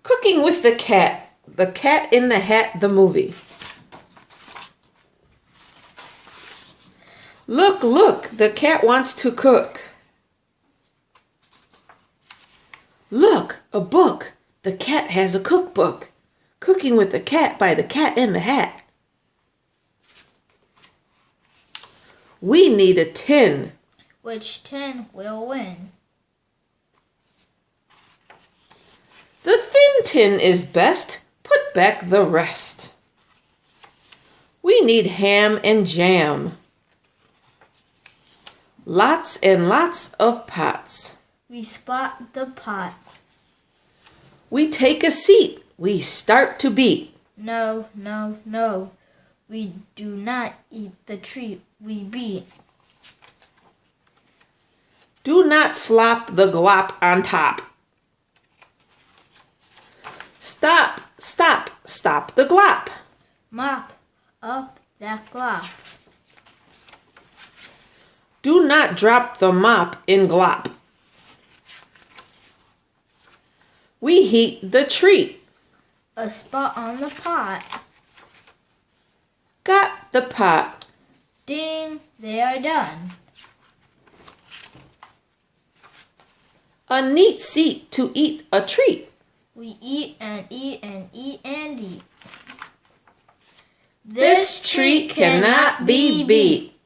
Cooking with the Cat. The Cat in the Hat, the movie. Look, look, the cat wants to cook. Look, a book. The cat has a cookbook. Cooking with the Cat by the Cat in the Hat. We need a tin. Which tin will win? The thin tin is best. Put back the rest. We need ham and jam. Lots and lots of pots. We spot the pot. We take a seat. We start to beat. No, no, no. We do not eat the treat we beat. Do not slop the glop on top. Stop, stop, stop the glop. Mop up that glop. Do not drop the mop in glop. We heat the treat. A spot on the pot. Got the pot. Ding, they are done. A neat seat to eat a treat. We eat and eat and eat and eat. This treat cannot be beat.